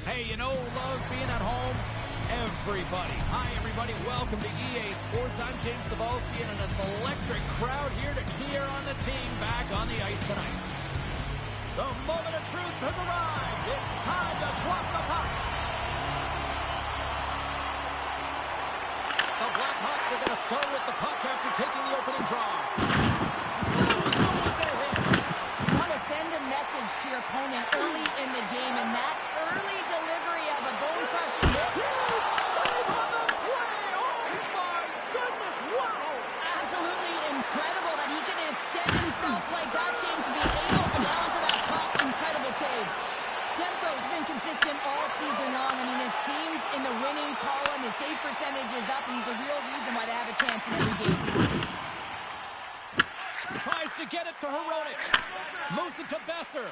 Hey, you know who loves being at home? Everybody. Hi, everybody. Welcome to EA Sports. I'm James Cebulski, and it's an electric crowd here to cheer on the team back on the ice tonight. The moment of truth has arrived. It's time to drop the puck. The Blackhawks are going to start with the puck after taking the opening draw. You want to send a message to your opponent early in the game, and that early delivery of a bone-crushing hit. Huge save on the play! Oh, my goodness, wow! Absolutely incredible that he can extend himself like that, James, to be able to get onto that puck. Incredible save. Demko's been consistent all season long. I mean, his team's in the winning column. His save percentage is up, and he's a real reason why they have a chance in every game. Tries to get it to Hronek. Moves it to Besser.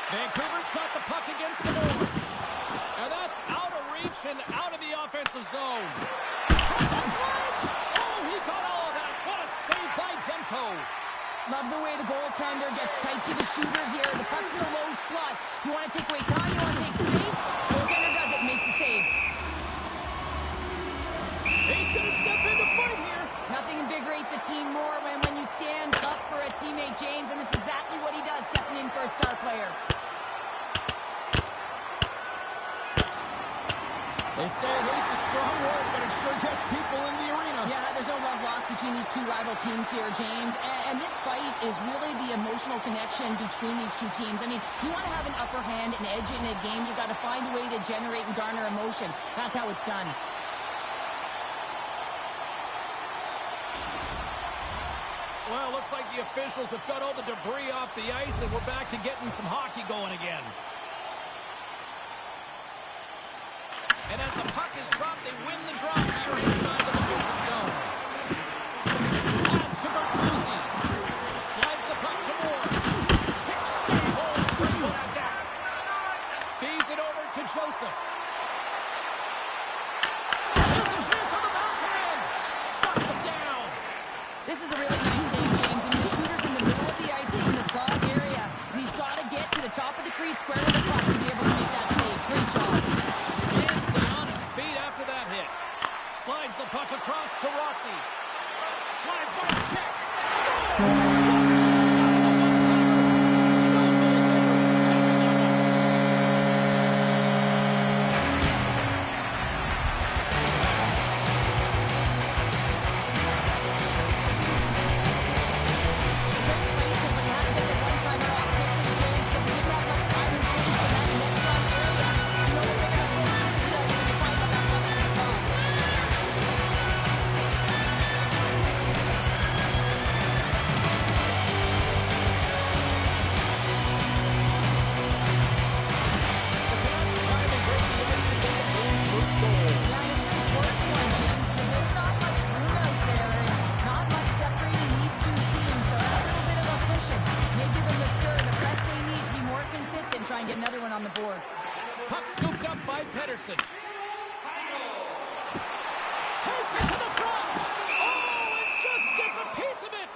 Vancouver's got the puck against the boards. And that's out of reach and out of the offensive zone. Oh, he got all of that. What a save by Demko. Love the way the goaltender gets tight to the shooter here. The puck's in the low slot. You want to take away time, you want to take space. Goaltender does it, makes the save. He's going to step in to fight here. Nothing invigorates a team more when you stand up for a teammate, James, and this is exactly what he does, stepping in for a star player. They say hate's a strong word, but it sure gets people in the arena. Yeah, there's no love lost between these two rival teams here, James. And this fight is really the emotional connection between these two teams. I mean, you want to have an upper hand, an edge in a game, you've got to find a way to generate and garner emotion. That's how it's done. Well, it looks like the officials have got all the debris off the ice, and we're back to getting some hockey going again. And as the puck is dropped, they win the drop here inside the defensive zone. Pass to Bertuzzi. Slides the puck to Moore. Kick save. Oh, good at that. Feeds it over to Joseph. There's a chance on the backhand. Shuts him down. This is a really nice save, James. I mean, the shooter's in the middle of the ice, he's in the slot area, and he's got to get to the top of the crease, square to the puck, to be able to make that save. Great job. After that hit. Slides the puck across to Rossi. Slides by the check. Takes it to the front. Oh, and just gets a piece of it.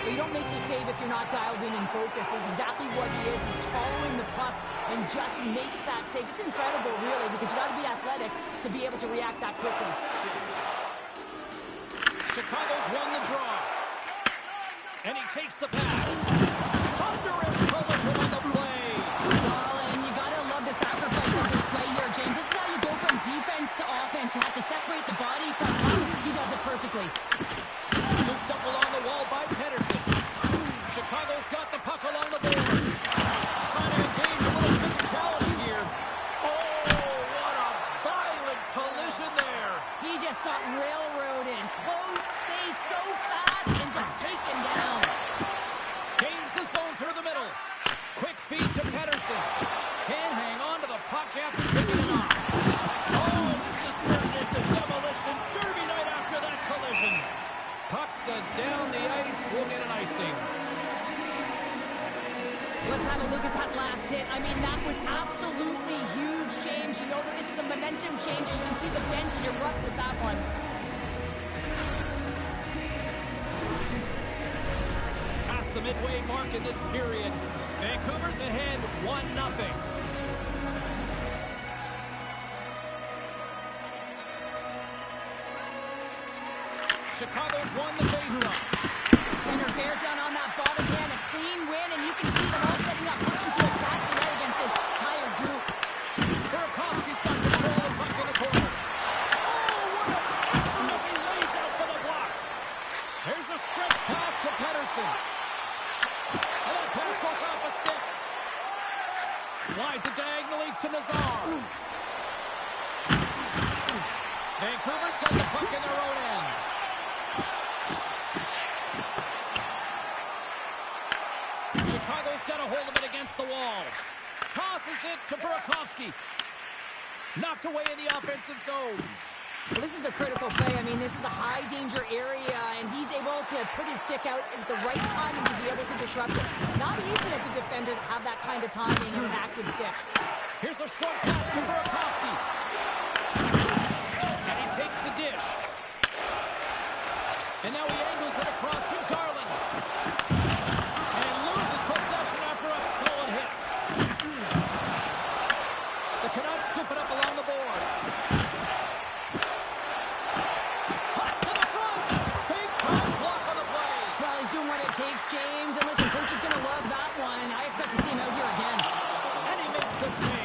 You don't make the save if you're not dialed in and focused. That's exactly what he is. He's following the puck and just makes that save. It's incredible, really, because you got to be athletic to be able to react that quickly. Chicago's won the draw. And he takes the pass. Thunderous collision on the play. Well, and you got to love the sacrifice of this play here, James. This is how you go from defense to offense. You have to separate the body from puck. He does it perfectly. Looped up along the wall by Pedersen. Chicago's got the puck along the boards. Trying to engage a little physicality here. Oh, what a violent collision there. He just got railroaded. Close space so fast and just taken down. Gains the zone through the middle. Quick feed to Pedersen. Can't hang on to the puck after picking it off. Oh, this is turned into demolition derby night after that collision. Pucks down the ice. We'll get an icing. Let's have a look at that last hit. I mean, that was absolutely huge, James. You know that this is a momentum changer. You can see the bench erupt with that one. Past the midway mark in this period. Vancouver's ahead 1-0. Chicago's won the faceoff. Center bears down on that bottom hand. A clean win, and you can see them all setting up looking to attack the net against this tired group. Burakovsky's got control of the puck in the corner. Oh, what a effort as he lays out for the block. Here's a stretch pass to Pedersen. And that pass goes off a stick. Slides it diagonally to Nazar. Vancouver's got the puck in their own end. Chicago's got a hold of it against the wall. Tosses it to Burakovsky. Knocked away in the offensive zone. Well, this is a critical play. I mean, this is a high-danger area, and he's able to put his stick out at the right time and to be able to disrupt it. Not easy as a defender to have that kind of timing and an active stick. Here's a short pass to Burakovsky. And he takes the dish. And now he angles it across to Garland. And loses possession after a solid hit. The Canucks scoop it up along the boards. Toss to the front. Big time block on the play. Well, he's doing what it takes, James. And listen, coach is going to love that one. I expect to see him out here again. And he makes the save.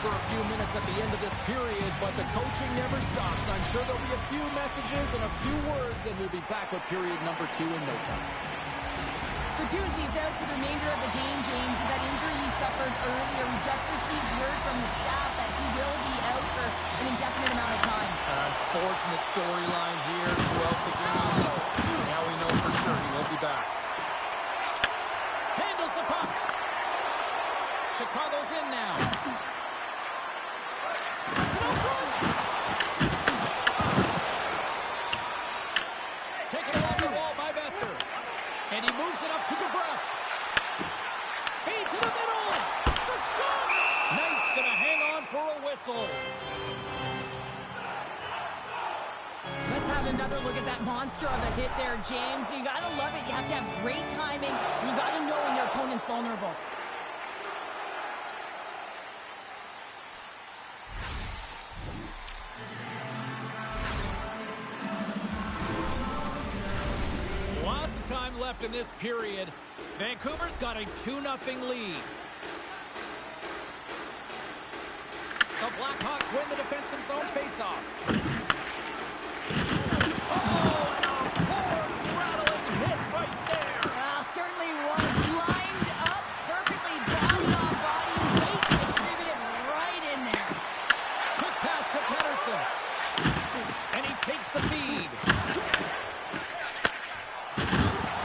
For a few minutes at the end of this period, but the coaching never stops. I'm sure there'll be a few messages and a few words, and we'll be back with period number 2 in no time. Bertuzzi's out for the remainder of the game, James, with that injury he suffered earlier. We just received word from the staff that he will be out for an indefinite amount of time. An unfortunate storyline here throughout the game. Now we know for sure he won't be back. Handles the puck. Chicago's in now. Taken along the wall by Besser. And he moves it up to DeBrusque. Feed to the middle. The shot. Knight's going to hang on for a whistle. Let's have another look at that monster of a hit there, James. You got to love it. You have to have great timing. And you got to know when your opponent's vulnerable. left in this period. Vancouver's got a 2-0 lead. The Blackhawks win the defensive zone faceoff. Oh, and a poor rattling hit right there. Certainly was lined up perfectly, body on body, weight distributed right in there. Quick pass to Pettersson. And he takes the feed.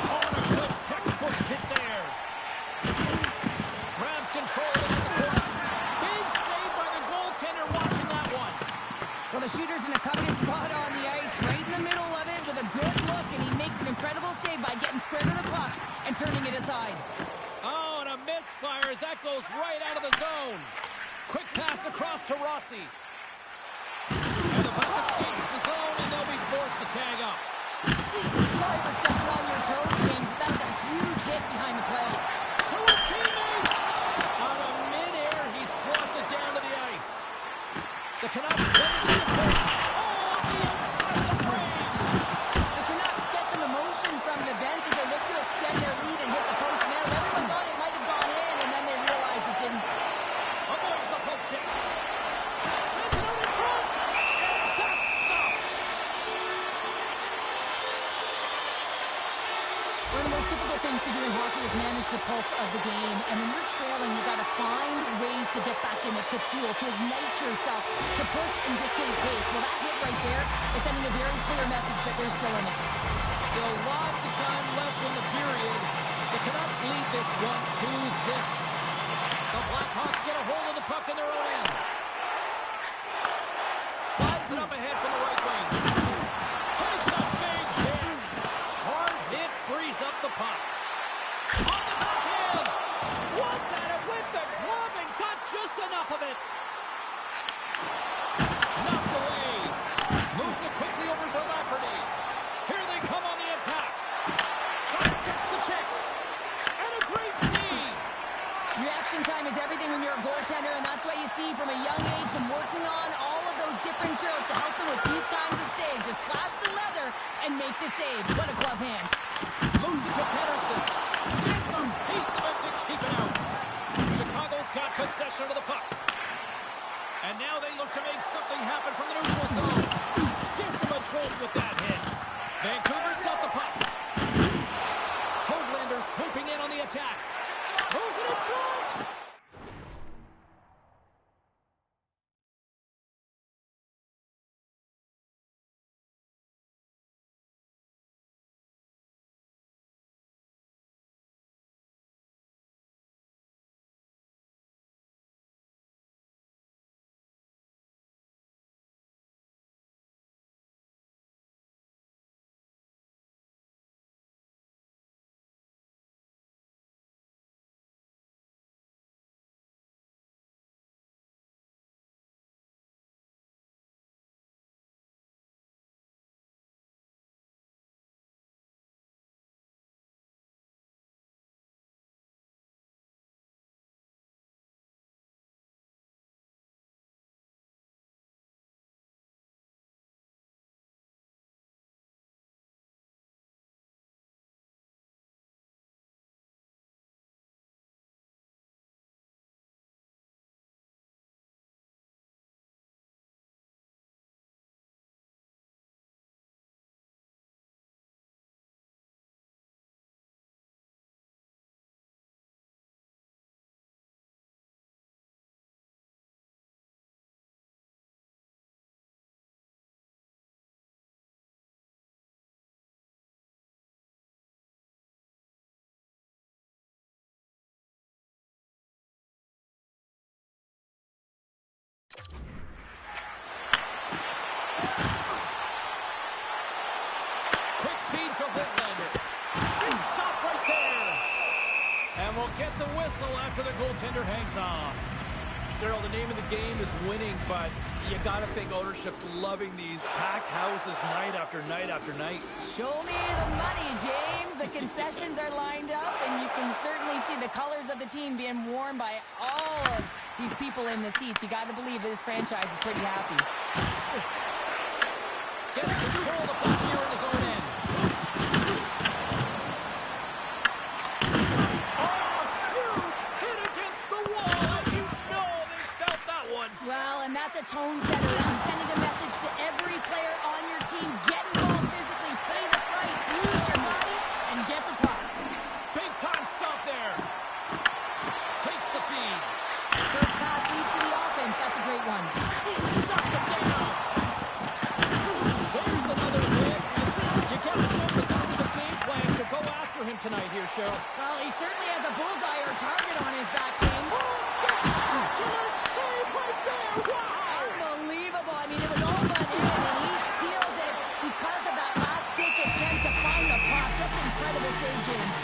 Oh, and a good textbook hit there. Grabs control of the corner. Big save by the goaltender watching that one. Well, the shooter's in a coveted spot on the ice, right in the middle of it with a good look, and he makes an incredible save by getting square to the puck and turning it aside. Oh, and a misfire as that goes right out of the zone. Quick pass across to Rossi. And the puck escapes the zone, and they'll be forced to tag up. Sorry for stepping on your toes, James, but that was a huge hit behind the play. To his teammate! On a midair, he swats it down to the ice. The Canucks get it to the point. Oh, the inside of the frame! The Canucks get some emotion from the bench as they look to extend their lead and hit the post now. Everyone thought it might have gone in, and then they realized it didn't. Avoids the poke check. Sends it out in front. And that's stopped. One of the most difficult things to do in hockey is manage the pulse of the game. And when you're trailing, you got to find ways to get back in it, to fuel, to ignite yourself, to push and dictate pace. Well, that hit right there is sending a very clear message that they're still in it. Still lots of time left in the period. The Canucks lead this one 2-0. The Blackhawks get a hold of the puck in their own end. Slides it up ahead from the right wing. Takes a big hit. Hard hit frees up the puck. On the backhand. Swats at it with the glove and got just enough of it. Knocked away. Moves it quickly over to Lafferty. Here they come on the attack. Sidesteps the check. And a great save. Reaction time is everything when you're a goaltender, and that's why you see from a young age them working on all of those different drills to help them with these kinds of saves. Just flash the leather and make the save. What a glove hand. Moves it to Pettersson. Gets some piece of it to keep it out. Chicago's got possession of the puck. And now they look to make something happen from the neutral zone. Discontrolled with that hit. Vancouver's got the puck. Hoglander swooping in on the attack. Moves it in front. Quick feed to Hoglander. Big stop right there. And we'll get the whistle after the goaltender hangs on. Cheryl, the name of the game is winning, but you got to think ownership's loving these packed houses night after night after night. Show me the money, James. The concessions are lined up, and you can certainly see the colors of the team being worn by all of these people in the seats. You got to believe that this franchise is pretty happy. Gets control of the puck here in his own end. Well, and that's a tone setter. That's sending a message to every player on your team. Get involved physically, pay the price, use your body, and get the puck. Big time stop there. Takes the feed. First pass leads to the offense. That's a great one. Shuts him down. There's another hit. You get a sense that this is a game plan to go after him tonight here, Cheryl. Well, he certainly has a bullseye or target on his back, James. Oh, spectacular save right there. Wow. Unbelievable. I mean, it was all but in, and he steals it because of that last-ditch attempt to find the puck. Just incredible save, James.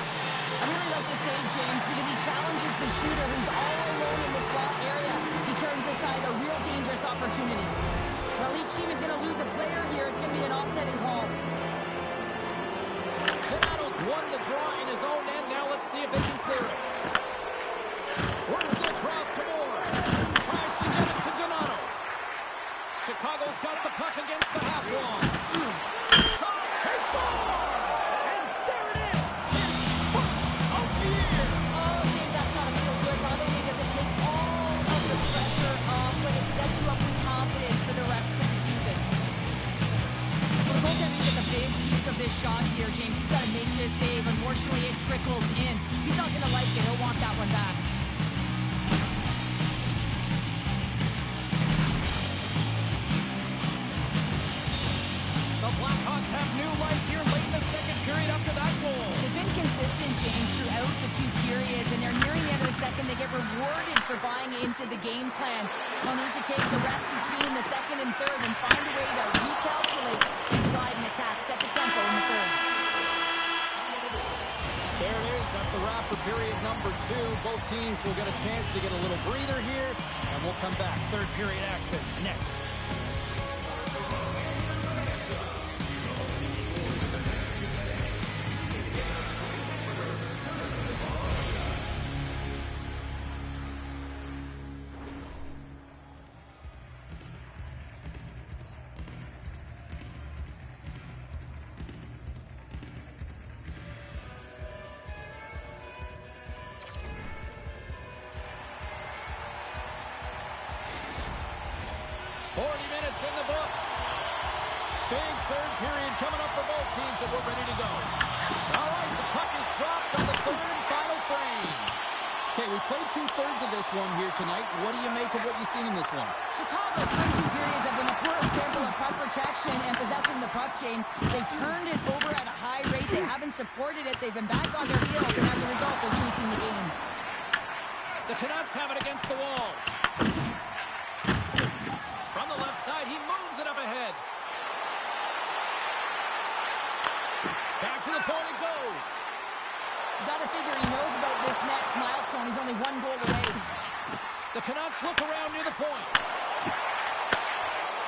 I really like the save, James, because he challenges the shooter who's all alone in the slot area. He turns aside a real dangerous opportunity. Well, each team is going to lose a player here. It's going to be an offsetting call. Donato's won the draw in his own end. Now let's see if they can clear it. Works it across to Moore. Tries to get it to Donato. Chicago's got the puck against the half wall. Shot. He scores! And there it is. His first of the year. Oh, James, that's got to feel good. Not only does it take all of the pressure off, but it sets you up with confidence for the rest of the season. Well, the goaltender gets a big piece of this shot here, James. He's got to make this save. Unfortunately, it trickles in. He's not going to like it. He'll want that one back. The Blackhawks have new life here late in the second period after that goal. They've been consistent, James, throughout the two periods, and they're nearing the end of the second. They get rewarded for buying into the game plan. They'll need to take the rest between the second and third and find a way to recalculate and drive an attack, set the tempo in the third. There it is. That's a wrap for period number 2. Both teams will get a chance to get a little breather here, and we'll come back. Third period action next. In the books. Big third period coming up for both teams, and we're ready to go. All right, the puck is dropped on the third and final frame. Okay, we played 2/3 of this one here tonight. What do you make of what you've seen in this one? Chicago's first two periods have been a poor example of puck protection and possessing the puck, James. They've turned it over at a high rate. They haven't supported it. They've been back on their heels, and as a result, they're chasing the game. The Canucks have it against the wall. From the left side, he moves it up ahead. Back to the point it goes. You gotta figure he knows about this next milestone. He's only one goal away. The Canucks look around near the point.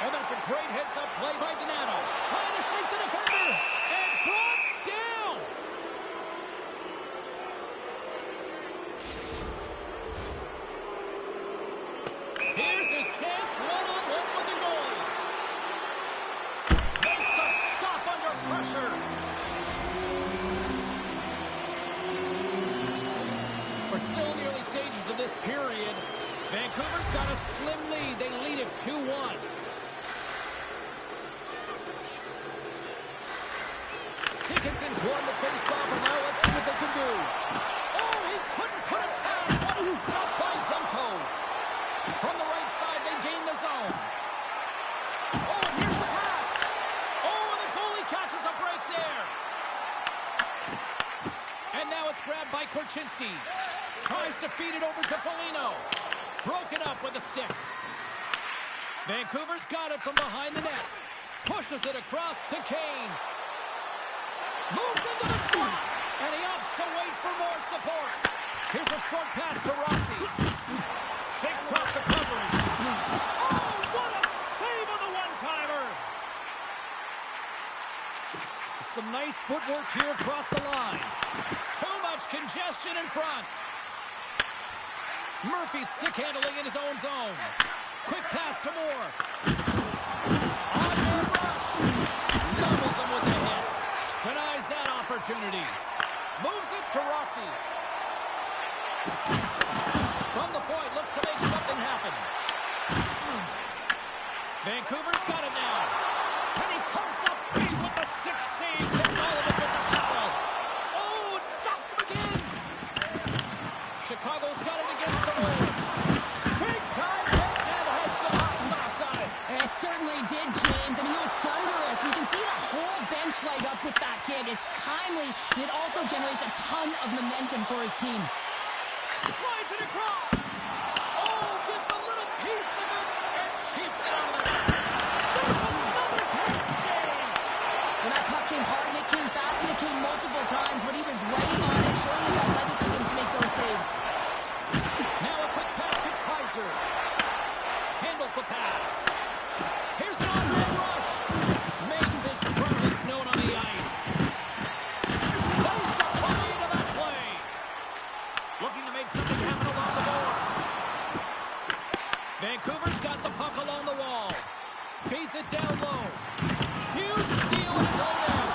And that's a great heads-up play by Donato. Trying to shake the defender. And brought down. Here's his chance. One-on-one with the goalie. Makes the stop under pressure. We're still in the early stages of this period. Vancouver's got a slim lead. They lead it 2-1. Dickinson's won the face-off, and now let's see what they can do. Oh, he couldn't put it past. What a stop by Demko. From the right side, they gain the zone. Oh, and here's the pass. Oh, and the goalie catches a break there. And now it's grabbed by Korchinski. Tries to feed it over to Foligno. Broken up with a stick. Vancouver's got it from behind the net. Pushes it across to Kane. Moves into the slot. And he opts to wait for more support. Here's a short pass to Rossi. Shakes off the coverage. Oh, what a save on the one-timer. Some nice footwork here across the line. Too much congestion in front. Murphy stick handling in his own zone. Quick pass to Moore. On the rush. Levels him with the hit. Denies that opportunity. Moves it to Rossi. From the point, looks to make something happen. Vancouver's got it now. And he comes up big with the stick save. Gets all of it with the towel. Oh, it stops him again. Chicago's got it against the Wolves. Big time hit and has some hot sauce on it. It certainly did, James. I mean, it was thunderous. You can see the whole bench light up with that hit. It's timely, and it also generates a ton of momentum for his team. Slides it across. Oh, gets a little piece of it and keeps it out of the net. There's another great save. And that puck came hard, and it came fast, and it came multiple times, but he was right on it, showing his athleticism to make those saves. Now a quick pass to Kaiser. Handles the pass. Here's an on-man rush. Makes his presence known on the ice. Plays the play into that play. Looking to make something happen along the boards. Vancouver's got the puck along the wall. Feeds it down low. Huge steal in his own end.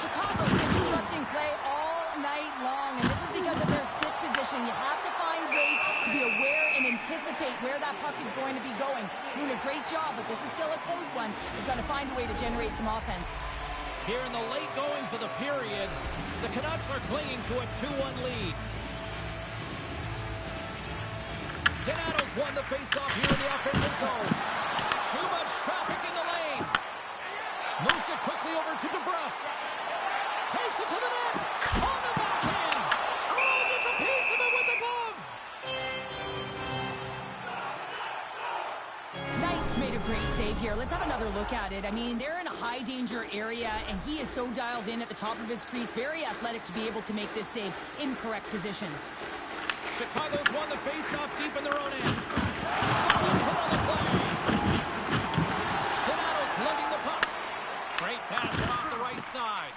Chicago's been disrupting play all night long, and this is because of their stick position. You have to find ways to be aware and anticipate where that puck is going to be going. Doing a great job, but this is still a close one. You've got to find a way to generate some offense. Here in the late goings of the period, the Canucks are clinging to a 2-1 lead. Donato's won the faceoff here in the offensive zone. Too much traffic in the lane. Moves it quickly over to DeBrusque. Takes it to the net. On the backhand. Oh, gets a piece of it with the glove. Knight's made a great save here. Let's have another look at it. I mean, they're in a high-danger area, and he is so dialed in at the top of his crease. Very athletic to be able to make this save in correct position. Chicago's won the faceoff deep in their own end. Solid put on the play. Donato's lugging the puck. Great pass off the right side.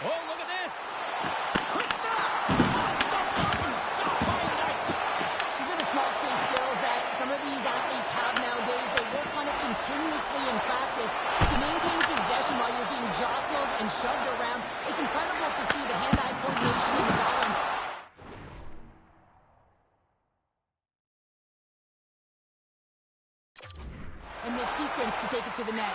Oh, look at this. Quick snap. Stopped by Knight. These are the small space skills that some of these athletes have nowadays. They work on it continuously in practice to maintain possession while you're being jostled and shoved around. It's incredible to see the hand-eye coordination and the balance. In this sequence to take it to the net.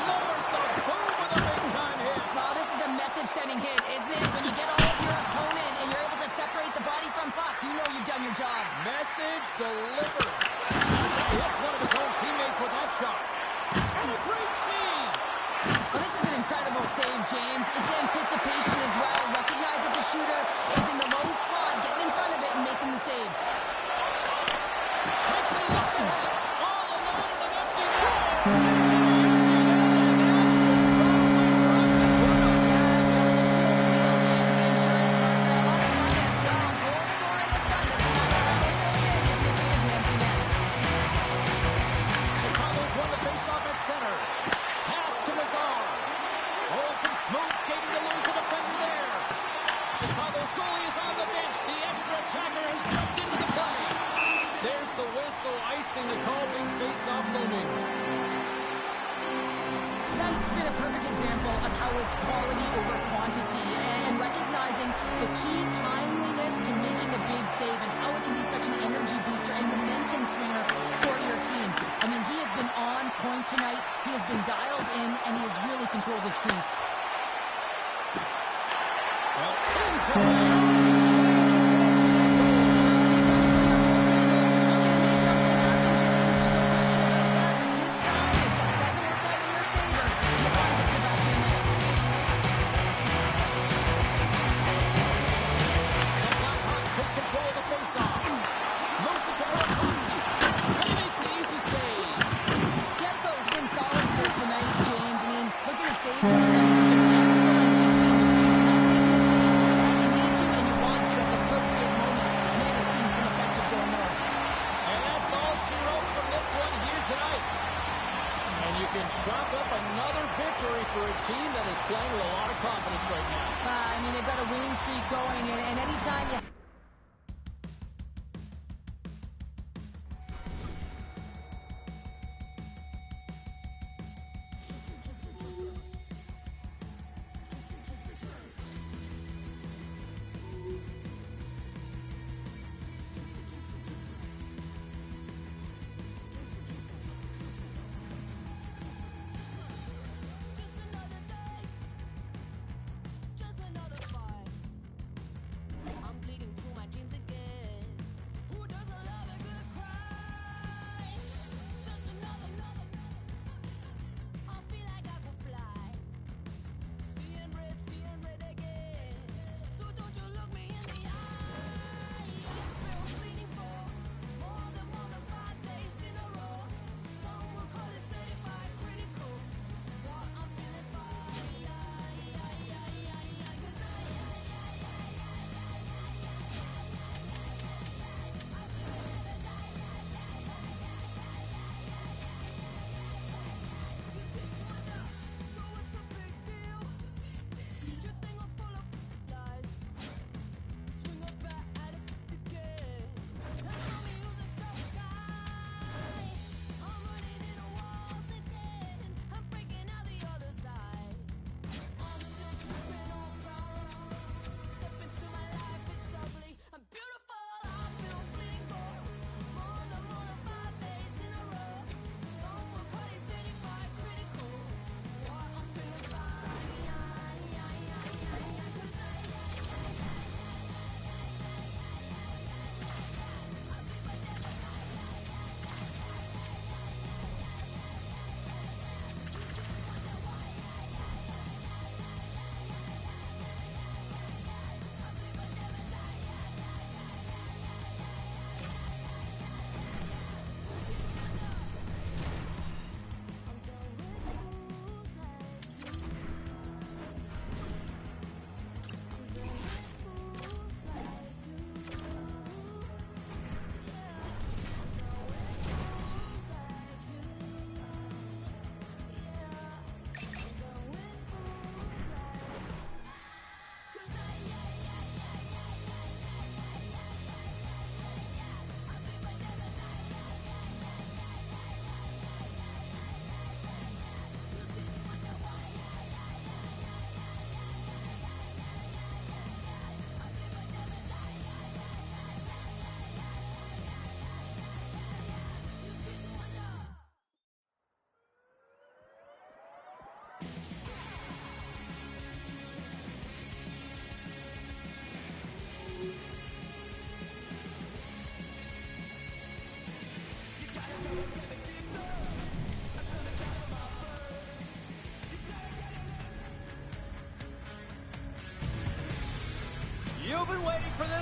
Lowers the boom with a big-time hit. Well, this is a message-sending hit, isn't it? When you get all of your opponent and you're able to separate the body from puck, you know you've done your job. Message delivered. Hits one of his own teammates with that shot. And a great save. Well, this is an incredible save, James. It's anticipation as well. Recognize that the shooter is in the low slot, getting in front of it and making the save. Takes it and looks ahead. All alone in an empty Chicago's won the faceoff at center. Pass to Lazar. Oh, some smooth skating to lose a defender there. Chicago's goalie is on the bench. The extra attacker has jumped into the play. There's the whistle, icing the call, big face-off looming. That's been a perfect example of how it's quality over quantity and recognizing the key timeliness to making a big save and how it can be such an energy booster and momentum swinger for your team. I mean, he has been on point tonight. He has been dialed in, and he has really controlled his crease. Well, into the chalk up another victory for a team that is playing with a lot of confidence right now. I mean, they've got a winning streak going, and anytime you...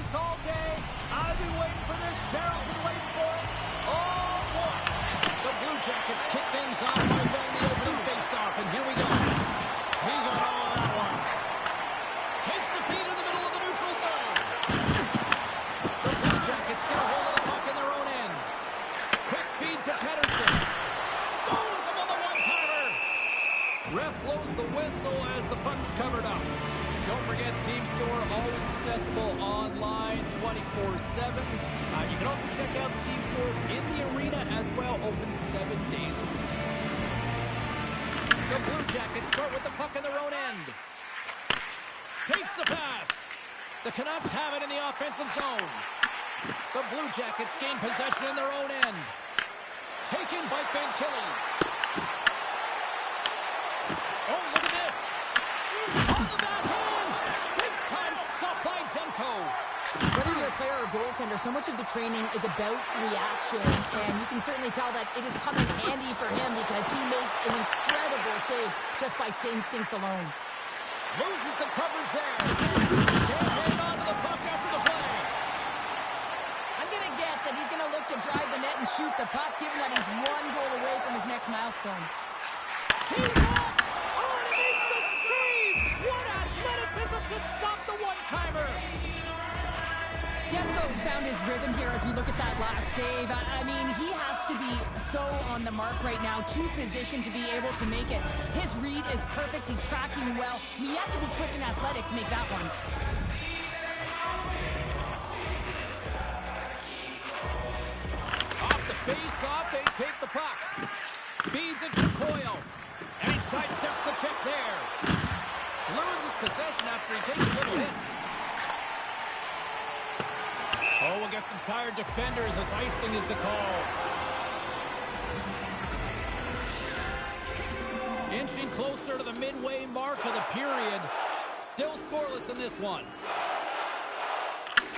this all day. I've been waiting for this. Cheryl's been waiting for it. Oh, boy. The Blue Jackets kick things off by winning the opening face-off, and here we go. He got all of that one. Takes the feed in the middle of the neutral zone. The Blue Jackets get a hold of the puck in their own end. Quick feed to Pettersson. Stones him on the one-timer. Ref blows the whistle as the puck's covered up. Don't forget, the team store always accessible online 24/7. You can also check out the team store in the arena as well, open 7 days a week. The Blue Jackets start with the puck in their own end. Takes the pass. The Canucks have it in the offensive zone. The Blue Jackets gain possession in their own end. Taken by Fantilli. Oh, look at this. On the backhand. Big time stop by Demko. Whether you're a player or goaltender, so much of the training is about reaction, and you can certainly tell that it is coming handy for him because he makes an incredible save just by instincts alone. Loses the coverage there. Can't hang on to the puck after the play. I'm going to guess that he's going to look to drive the net and shoot the puck, given that he's one goal away from his next milestone. He's up! Oh, and he makes the save! What athleticism to stop the one-timer! Demko's found his rhythm here as we look at that last save. I mean, he has to be so on the mark right now, to position to be able to make it. His read is perfect. He's tracking well. You have to be quick and athletic to make that one. Off the face-off, they take the puck. Feeds it to Coyle. And he sidesteps the check there. Loses possession after he takes a little hit. Oh, we'll get some tired defenders as icing is the call. Inching closer to the midway mark of the period. Still scoreless in this one.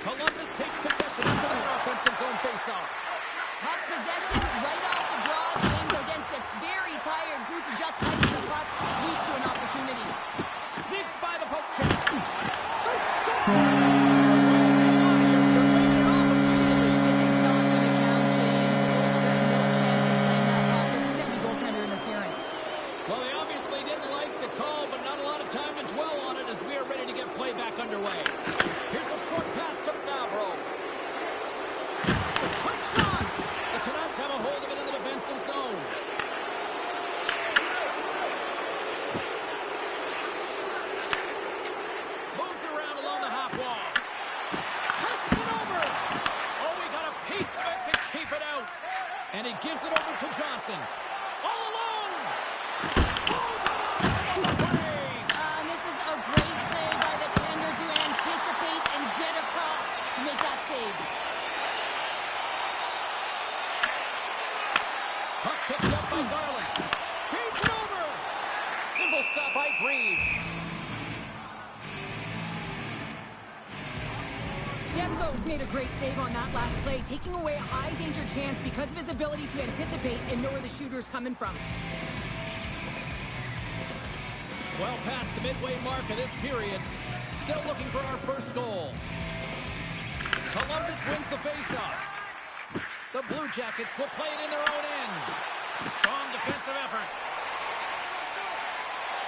Columbus takes possession into their offensive zone faceoff. Puck possession right off the draw. James against a very tired group who just touches the puck. Leads to an opportunity. Sneaks by the poke check. They score! Underway. Here's a short pass to Fabro. Quick shot. The Canucks have a hold of it in the defensive zone. Moves around along the half wall. Passes it over. Oh, he got a piece of it to keep it out. And he gives it over to Johnson. All alone. Oh, on the play. This is a great play by the tender to anticipate and get across to make that save. Puck picked up by Garland. Feeds it over. Simple stop by Greaves. Demko's made a great save on that last play, taking away a high-danger chance because of his ability to anticipate and know where the shooter's coming from. Well past the midway mark of this period. Still looking for our first goal. Columbus wins the faceoff. The Blue Jackets will play it in their own end. Strong defensive effort.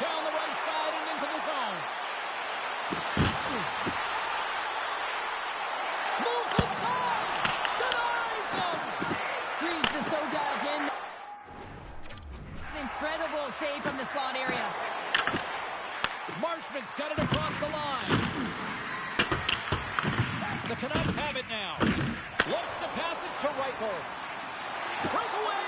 Down the right side and into the zone. Moves inside. Denies him. Greaves is so dialed in. It's an incredible save from the slot area. Marchman's got it across the line. The Canucks have it now. Looks to pass it to Reichel. Breakaway.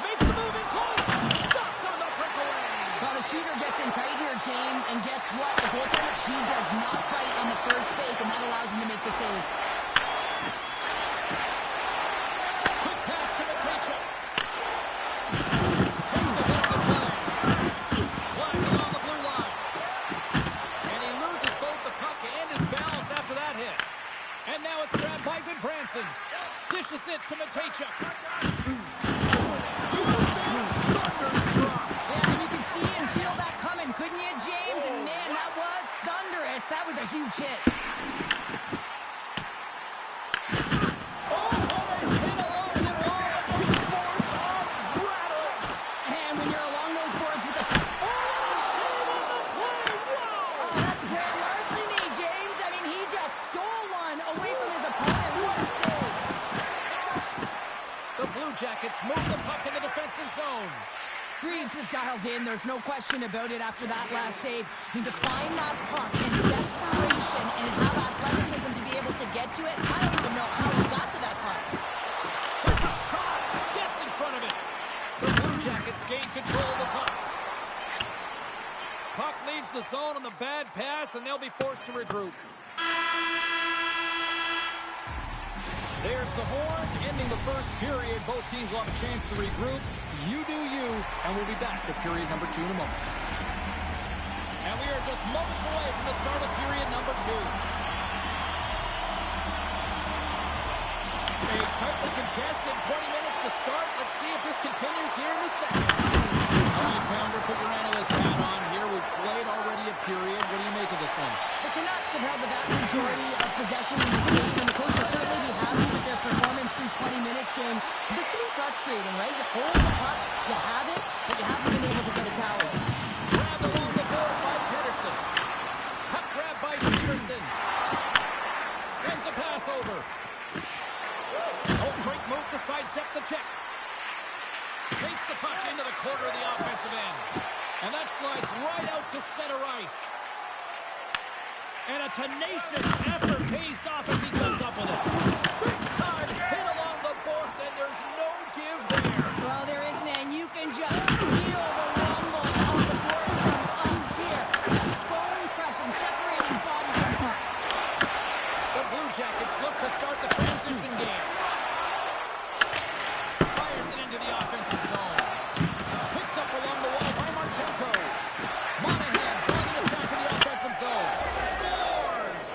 Makes the move in close. Stopped on the breakaway. Well, the shooter gets in tight here, James, and guess what? The goaltender, he does not fight on the first fake, and that allows him to make the save. Quick pass to Matejchuk. Takes a hit on the play. Flies along the blue line. And he loses both the puck and his balance after that hit. And now it's grabbed by Goodbranson. Dishes it to Matejchuk. Yeah, you can see and feel that coming, couldn't you, James? And man, that was thunderous. That was a huge hit. Jackets move the puck in the defensive zone. Reeves is dialed in. There's no question about it after that last save. I mean, to find that puck in desperation and have athleticism to be able to get to it, I don't even know how he got to that puck. There's a shot. Gets in front of it. The Blue Jackets gain control of the puck. Puck leaves the zone on the bad pass, and they'll be forced to regroup. There's the horn, ending the first period. Both teams will have a chance to regroup. You do you, and we'll be back with period number 2 in a moment. And we are just moments away from the start of period number 2. A tightly contested 20 minutes to start. Let's see if this continues here in the second. All right, Pounder, put your analyst hat on here. We've played already a period. What do you make of this one? The Canucks have had the vast majority of possession in this game, and the coach will certainly be happy with their performance through 20 minutes, James. But this can be frustrating, right? You hold the puck, you have it, but you haven't been able to get a tally. Grabbed along the board by Pedersen. Puck grab by Peterson. Sends a pass over. Oh, great move to sidestep the check. Takes the puck into the corner of the offensive end. And that slides right out to center ice. And a tenacious effort pays off as he comes up with it. Big time hit along the boards, and there's no give there. Well, there isn't, and you can just feel the rumble of the boards from up here. Just bone crushing, separating body from puck. The Blue Jackets look to start the transition game. Fires it into the offensive zone. Picked up along the wall by Marchenko. Monahan's on the attack in the offensive zone. Scores!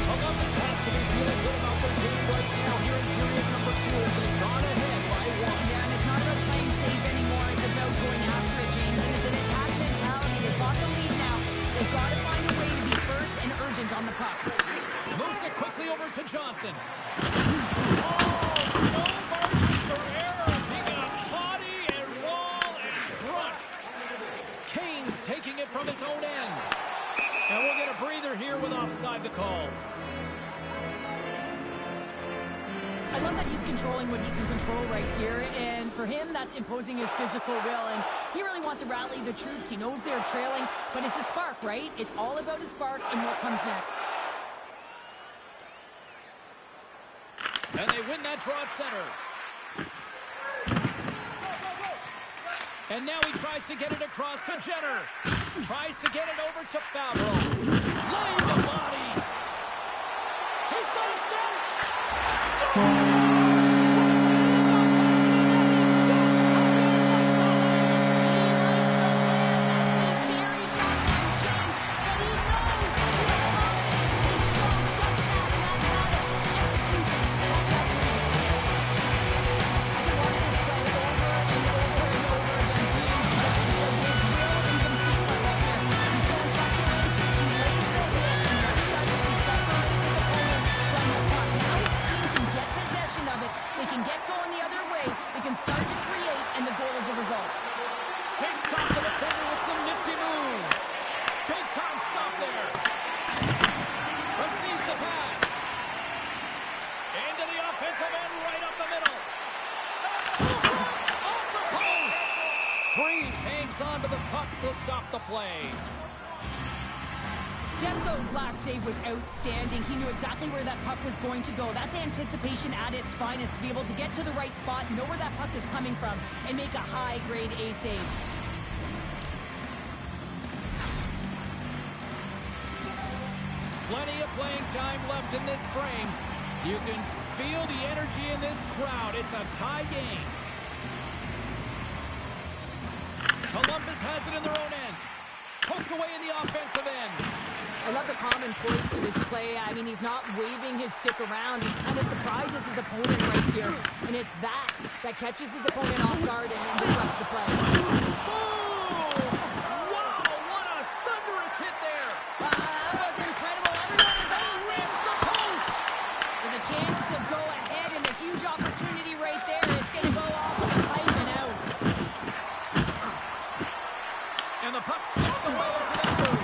Columbus has to be feeling good about their game right now here in period number 2 as they've gone ahead by 1. Yeah, and it's not about playing safe anymore. It's about going after it, James. And it's an attack mentality. They've got the lead now. They've got to find a way to be first and urgent on the puck. Moves it quickly over to Johnson. Oh, no margin for errors. He got body and wall and crushed. Kane's taking it from his own end. And we'll get a breather here with offside the call. I love that he's controlling what he can control right here, and for him, that's imposing his physical will, and he really wants to rally the troops. He knows they're trailing, but it's a spark, right? It's all about a spark and what comes next. And they win that draw at center. And now he tries to get it across to Jenner. Tries to get it over to Favreau. Laying the body. He's got a step. Scores! They can get going the other way. They can start to create, and the goal is a result. Shakes off the defender with some nifty moves. Big time stop there. Receives the pass. Into the offensive end, right up the middle. Off the post. Reeves hangs on to the puck to stop the play. Demko's last save was outstanding. He knew exactly where that puck was going to go. That's anticipation at its finest, to be able to get to the right spot, know where that puck is coming from, and make a high-grade A save. Plenty of playing time left in this frame. You can feel the energy in this crowd. It's a tie game. Columbus has it in their own end. Poked away in the offensive end. I love the calm and poise to this play. I mean, he's not waving his stick around. He kind of surprises his opponent right here. And it's that catches his opponent off guard and disrupts the play. Boom! Wow, what a thunderous hit there. That was incredible. Everyone is on. Wins the post. With a chance to go ahead and a huge opportunity right there. It's going to go off the pipe and out. And the puck skips away into that move.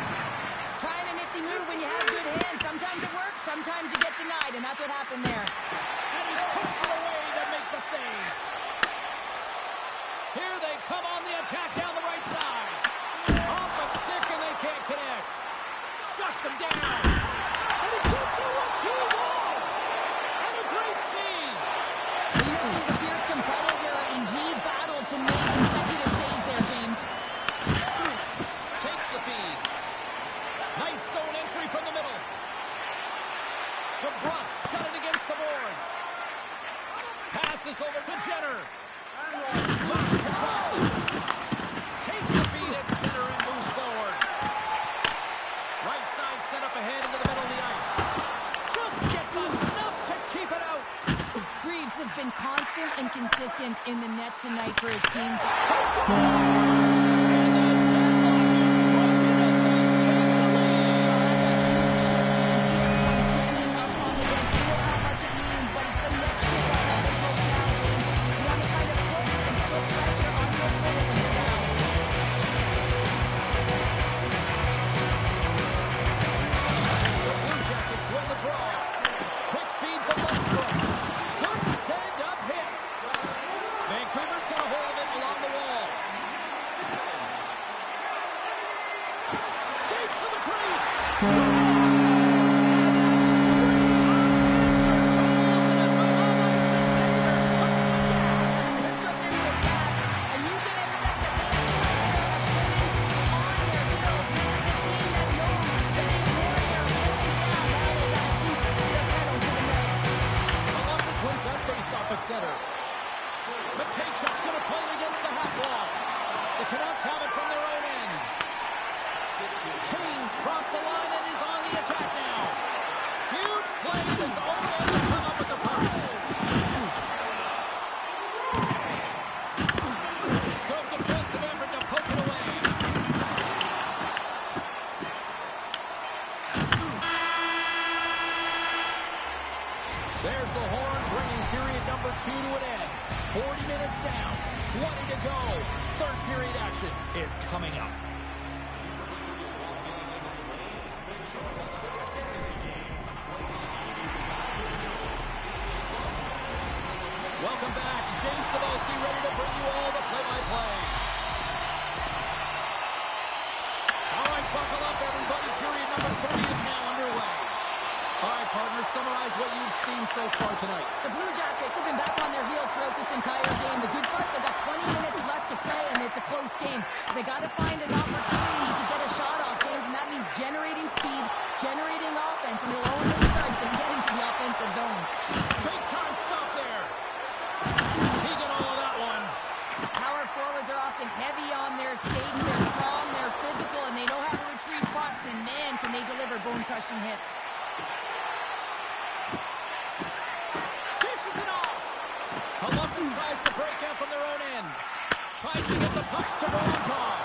Trying a nifty move when you have good hands. Sometimes it works, sometimes you get denied, and that's what happened there. there. And he puts it away to make the save. Here they come on the attack down the right side. Off a stick and they can't connect. Shuts him down. And he gets through a key wall. And a great save. You know he's a fierce competitor, and he battled to make consecutive saves there, James. Takes the feed. Nice zone entry from the middle. DeBrusque's got it against the boards. Passes over to Jenner. Looks to Johnson. Takes the feed at center and moves forward. Right side set up ahead into the middle of the ice. Just gets enough to keep it out. Greaves has been constant and consistent in the net tonight for his team. And the deadlock is broken as they take the lead. Everyone standing up on the bench. We know how much it means, but it's the next shift that matters most now, James. You want to kind of push and put pressure on your opponent when you're down. The Blue Jackets win the draw. Quick feed to Lundstrom. Good stand-up hit. Vancouver's got a hold of it along the wall. Skates to the crease. Scores! And that's 3 answered goals. And as my mom likes to say, they're cooking with gas. They're cooking with gas, and you can expect that they have their opponents on their heels. This is a team that knows that they wore their opponents down. Now they got to keep their pedal to the metal. Columbus wins that face-off at center. Matejchuk's going to play it against the half wall. The Canucks have it from their own end. Kane's crossed the line and is on the attack now. Huge play in his own end to come up with the puck. Good defensive effort to poke it away. There's the horn, bringing period number 2 to an end. 40 minutes down, 20 to go. Third period action is coming up. Welcome back. James Cybulski ready to bring you all the play-by-play. All right, buckle up, everybody. Period number 3 is now underway. All right, partners, summarize what you've seen so far tonight. The Blue Jackets have been back on their heels throughout this entire game. The good part, they got 20 minutes left to play, and it's a close game. They got to find an opportunity to get a shot off, James, and that means generating speed, generating offense, and they'll only start if they get into the offensive zone. Big time stop there. He got all of that one. Power forwards are often heavy on their skating. They're strong, they're physical, and they know how to retrieve pucks, and man, can they deliver bone-crushing hits. Dishes it off. Columbus tries to break out from their own end. Tries to get the puck to Voronkov.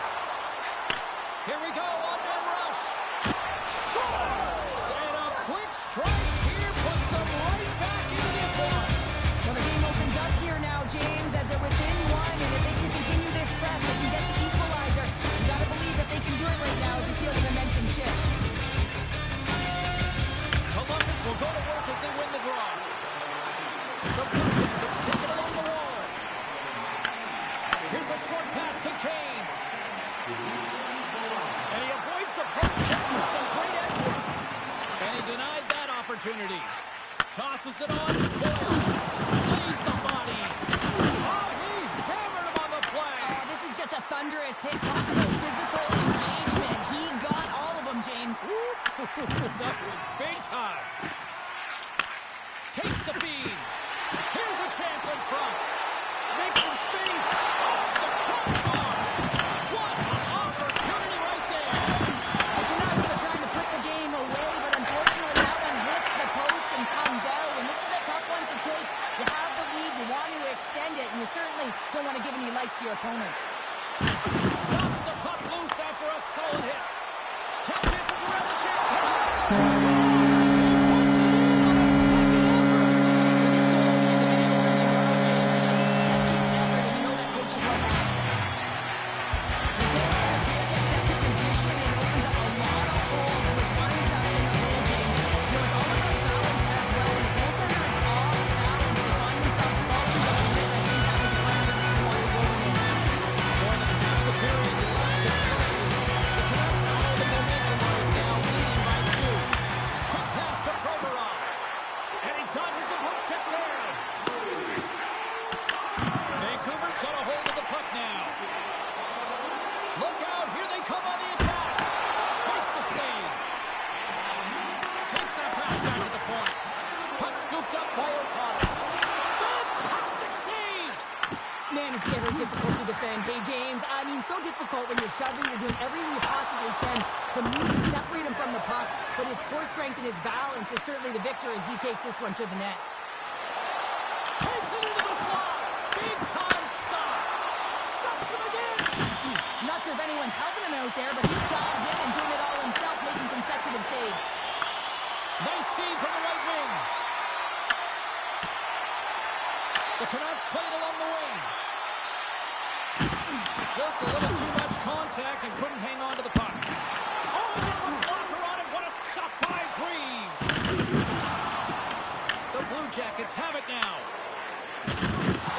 Here we go, on-man rush. Scores! And a quick strike here puts them right back into this one. Well, the game opens up here now, James, as they're within one, and if they can continue this press, they can get the equalizer. You got to believe that they can do it right now as you feel the momentum shift. Columbus will go to work as they win the draw. The Blue Jackets take it along the wall. Here's a short pass to Kane. And he avoids the puck with some great edge work. And he denied that opportunity. Tosses it on. Boyle lays the body. Oh, he hammered him on the play. Oh, this is just a thunderous hit. Talk about physical engagement. He got all of them, James. That was big time. Takes the feed. Here's a chance in front. Makes some space. Off the crossbar. What an opportunity right there. The Canucks are trying to put the game away, but unfortunately that one hits the post and comes out, and this is a tough one to take. You have the lead, you want to extend it, and you certainly don't want to give any life to your opponent. Knocks the puck loose after a solid hit. 10 chances around the chance. Scores! He puts it in on a second effort. Well, this goal will be in the video for tomorrow, James, because it's second effort, and you know that coaches love that. The goal there can't get set to position, and it opens up a lot of holes with runners up in the goal, James. You know, it's all about balance as well, and the goaltender is difficult to defend. Hey, James, I mean, so difficult when you're shoving, you're doing everything you possibly can to move and separate him from the puck. But his core strength and his balance is certainly the victor as he takes this one to the net. Takes it into the slot. Big time stop. Stops him again. Not sure if anyone's helping him out there, but he's dialed in and doing it all himself, making consecutive saves. Nice feed from the right wing. The Canucks played along the wing. Just a little too much contact and couldn't hang on to the puck. Oh, there's a blocker on it. What a stop by Greaves. The Blue Jackets have it now.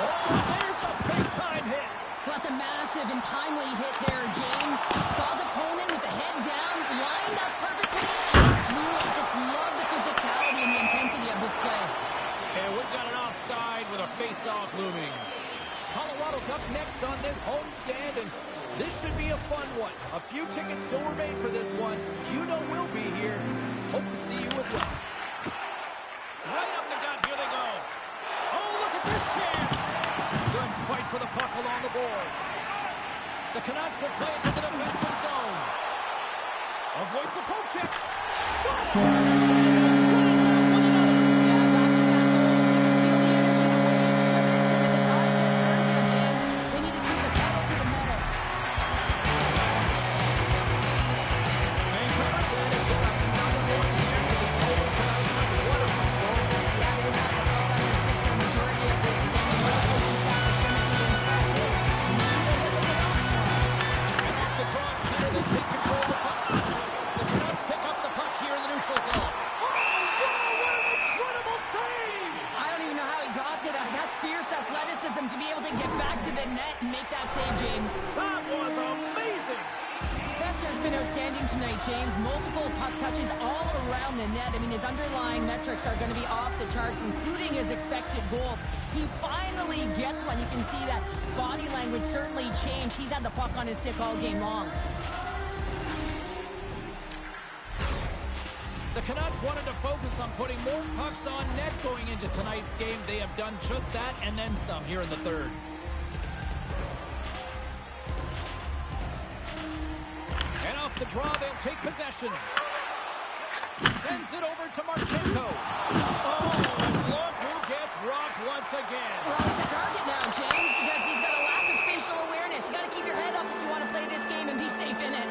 Oh, there's a big-time hit. Well, that's a massive and timely hit there, James. Saw his opponent with the head down, lined up perfectly, and threw. I just love the physicality and the intensity of this play. And we've got an offside with a face-off looming. Colorado's up next on this homestand, and this should be a fun one. A few tickets still remain for this one. You know we'll be here. Hope to see you as well. Right up the gut, here they go. Oh, look at this chance. Good fight for the puck along the boards. The Canucks will play it to the defensive zone. Avoids the poke check. Scores! To be able to get back to the net and make that save, James. That was amazing. Besser's been outstanding tonight, James. Multiple puck touches all around the net. I mean, his underlying metrics are going to be off the charts, including his expected goals. He finally gets one. You can see that body language certainly changed. He's had the puck on his stick all game long. The Canucks wanted to focus on putting more pucks on net going into tonight's game. They have done just that and then some here in the third. And off the draw, they'll take possession. Sends it over to Marchenko. Oh, and look who gets rocked once again. Well, he's a target now, James, because he's got a lack of spatial awareness. You got to keep your head up if you want to play this game and be safe in it.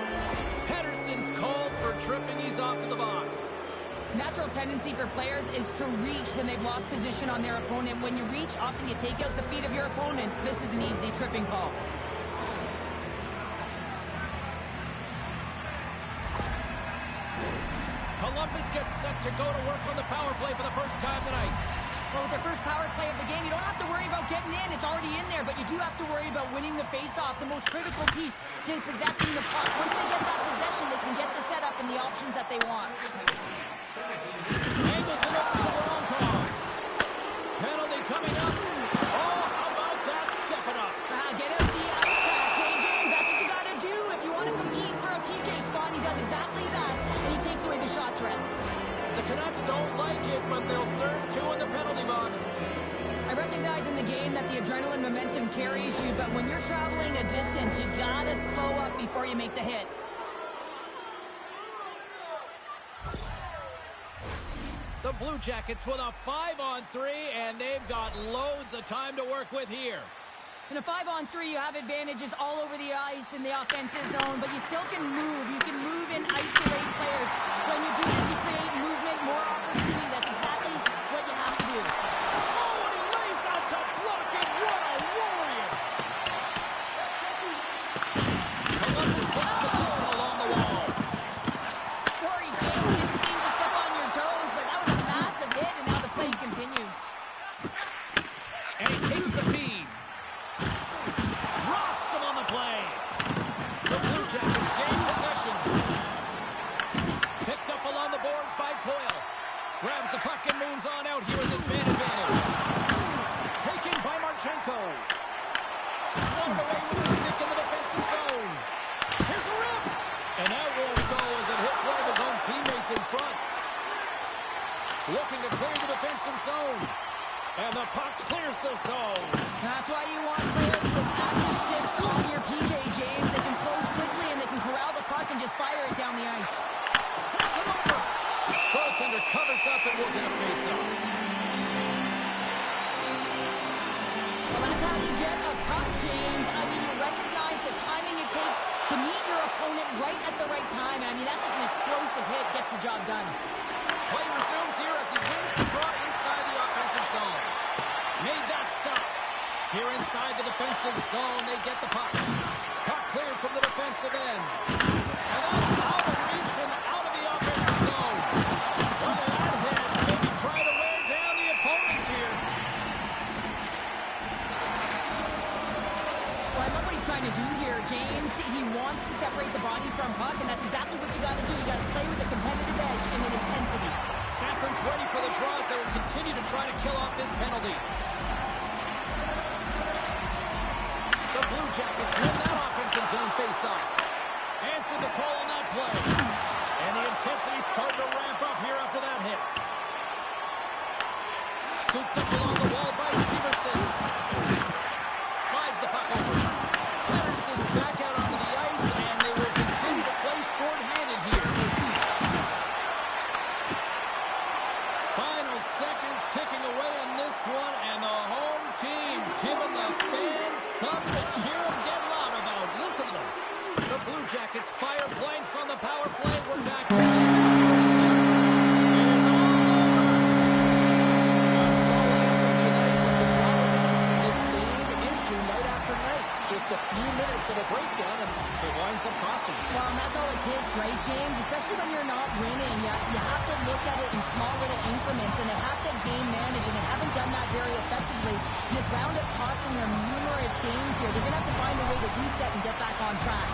Henderson's called for tripping. He's off to the box. Natural tendency for players is to reach when they've lost position on their opponent. When you reach, often you take out the feet of your opponent. This is an easy tripping call. Columbus gets set to go to work on the power play for the first time tonight. Well, with their first power play of the game, you don't have to worry about getting in. It's already in there, but you do have to worry about winning the face-off, the most critical piece to possessing the puck. Once they get that possession, they can get the setup and the options that they want. Angles it over to Voronkov. Penalty coming up. Oh, how about that? Stepping up. Get out the ice packs, hey, James. That's what you got to do if you want to compete for a PK spot. He does exactly that, and he takes away the shot threat. The Canucks don't like it, but they'll serve two in the penalty box. I recognize in the game that the adrenaline momentum carries you, but when you're traveling a distance, you gotta slow up before you make the hit. The Blue Jackets with a 5-on-3, and they've got loads of time to work with here. In a 5-on-3, you have advantages all over the ice in the offensive zone, but you still can move. You can move and isolate players. When you do this, you create movement, more opportunity. That's exactly what you have to do. Oh, and he lays out to block it. What a warrior. Columbus takes position along the wall. Sorry, James, didn't mean to step on your toes, but that was a massive hit, and now the play continues. And he takes the feed. Rocks him on the play. The Blue Jackets gain possession. Picked up along the boards by Coyle. Grabs the puck and moves on out here in this man advantage. Taken by Marchenko. Swung away with the stick in the defensive zone. Here's a rip. And that won't go as it hits one of his own teammates in front. Looking to clear the defensive zone. And the puck clears the zone. That's why you want players with active covers up and we're going to face off. Well, that's how you get a puck, James. I mean, you recognize the timing it takes to meet your opponent right at the right time. I mean, that's just an explosive hit. Gets the job done. Play resumes here as he wins the draw inside the offensive zone. Made that stop. Here inside the defensive zone, they get the puck. Puck cleared from the defensive end. And that's out of reach and out of the offensive zone. Look at that hit. Maybe try to wear down the opponents here. Well, I love what he's trying to do here, James. He wants to separate the body from puck, and that's exactly what you got to do. You got to play with a competitive edge and an intensity. Sasson's ready for the draws. They will continue to try to kill off this penalty. The Blue Jackets win that offensive zone face-off. Answer the call on that play. And the intensity starting to ramp up here after that hit. Scooped up along the wall by Severson. Slides the puck over. Patterson's back out onto the ice, and they will continue to play short-handed here. Final seconds ticking away on this one, and the home team giving the fans something to cheer them get loud about. Listen to them. The Blue Jackets fire blanks on the power play. We're back to even strength here. It is all over. A solid effort tonight, but the drama is the same issue night after night. Just a few minutes of a breakdown, and it winds up costing you. Well, and that's all it takes, right, James? Especially when you're not winning. You have to look at it in small little increments, and they have to game manage, and they haven't done that very effectively. And it's wound up costing them numerous games here. They're going to have to find a way to reset and get back on track.